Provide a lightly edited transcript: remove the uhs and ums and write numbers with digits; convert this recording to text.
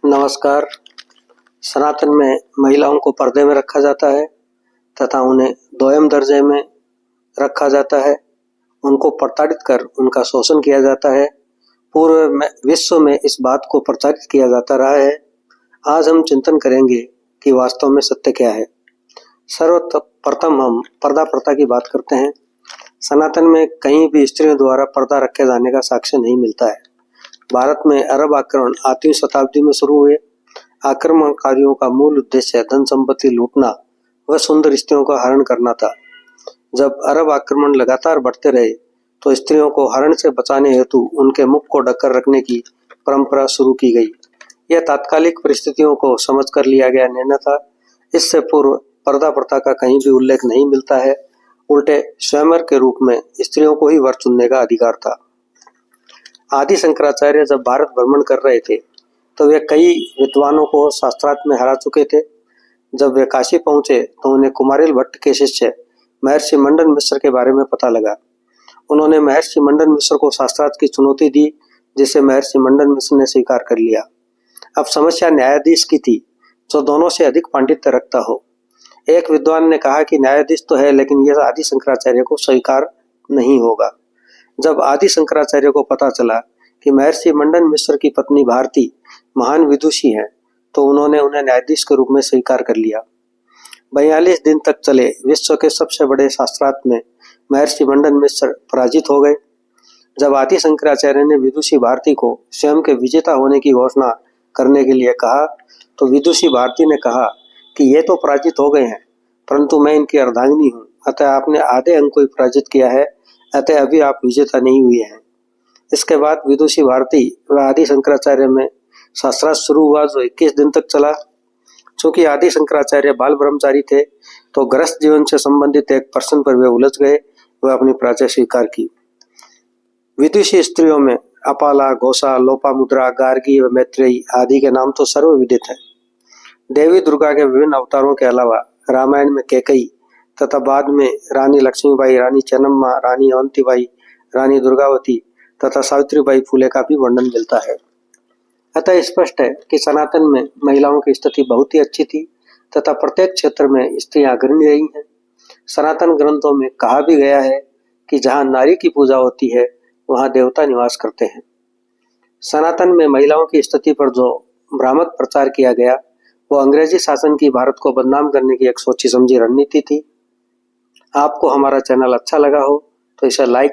नमस्कार। सनातन में महिलाओं को पर्दे में रखा जाता है तथा उन्हें दोयम दर्जे में रखा जाता है। उनको प्रताड़ित कर उनका शोषण किया जाता है। पूर्व में विश्व में इस बात को प्रचारित किया जाता रहा है। आज हम चिंतन करेंगे कि वास्तव में सत्य क्या है। सर्वप्रथम हम पर्दा प्रथा की बात करते हैं। सनातन में कहीं भी स्त्रियों द्वारा पर्दा रखे जाने का साक्ष्य नहीं मिलता है। भारत में अरब आक्रमण 8वीं शताब्दी में शुरू हुए। आक्रमणकारियों का मूल उद्देश्य धन संपत्ति लूटना व सुंदर स्त्रियों का हरण करना था। जब अरब आक्रमण लगातार बढ़ते रहे तो स्त्रियों को हरण से बचाने हेतु उनके मुख को ढककर रखने की परंपरा शुरू की गई। यह तात्कालिक परिस्थितियों को समझकर लिया गया निर्णय था। इससे पूर्व पर्दा प्रथा का कहीं भी उल्लेख नहीं मिलता है। उल्टे स्वयंवर के रूप में स्त्रियों को ही वर चुनने का अधिकार था। आदि शंकराचार्य जब भारत भ्रमण कर रहे थे तो वे कई विद्वानों को शास्त्रार्थ में हरा चुके थे। जब वे काशी पहुंचे तो उन्हें कुमारिल भट्ट के शिष्य महर्षि मंडन मिश्र के बारे में पता लगा। उन्होंने महर्षि मंडन मिश्र को शास्त्रार्थ की चुनौती दी, जिसे महर्षि मंडन मिश्र ने स्वीकार कर लिया। अब समस्या न्यायाधीश की थी, जो दोनों से अधिक पांडित्य रखता हो। एक विद्वान ने कहा कि न्यायाधीश तो है, लेकिन यह आदि शंकराचार्य को स्वीकार नहीं होगा। जब आदि शंकराचार्य को पता चला कि महर्षि मंडन मिश्र की पत्नी भारती महान विदुषी है, तो उन्होंने उन्हें न्यायाधीश के रूप में स्वीकार कर लिया। 42 दिन तक चले विश्व के सबसे बड़े शास्त्रार्थ में महर्षि मंडन मिश्र पराजित हो गए। जब आदि शंकराचार्य ने विदुषी भारती को स्वयं के विजेता होने की घोषणा करने के लिए कहा, तो विदुषी भारती ने कहा कि ये तो पराजित हो गए हैं, परंतु मैं इनकी अर्धांगिनी हूँ, अतः आपने आधे अंक को ही पराजित किया है, अतः अभी आप विजेता नहीं हुए हैं। इसके बाद विदुषी भारती व आदि शंकराचार्य में शास्त्रार्थ शुरू हुआ, जो 21 दिन तक चला। चूंकि आदि शंकराचार्य बाल ब्रह्मचारी थे, तो गृहस्थ जीवन से संबंधित एक प्रश्न पर वे उलझ गए व अपनी पराजय स्वीकार की। विदुषी स्त्रियों में अपाला, घोषा, लोपामुद्रा, गार्गी व मैत्रेयी आदि के नाम तो सर्वविदित हैं। देवी दुर्गा के विभिन्न अवतारों के अलावा रामायण में कैकेयी तथा बाद में रानी लक्ष्मीबाई, रानी चेन्नम्मा, रानी अवंतीबाई, रानी दुर्गावती तथा सावित्रीबाई फुले का भी वर्णन मिलता है। अतः स्पष्ट है कि सनातन में महिलाओं की स्थिति बहुत ही अच्छी थी तथा प्रत्येक क्षेत्र में स्त्रियां अग्रणी रही हैं। सनातन ग्रंथों में कहा भी गया है कि जहां नारी की पूजा होती है वहां देवता निवास करते हैं। सनातन में महिलाओं की स्थिति पर जो भ्रामक प्रचार किया गया वो अंग्रेजी शासन की भारत को बदनाम करने की एक सोची समझी रणनीति थी। आपको हमारा चैनल अच्छा लगा हो तो इसे लाइक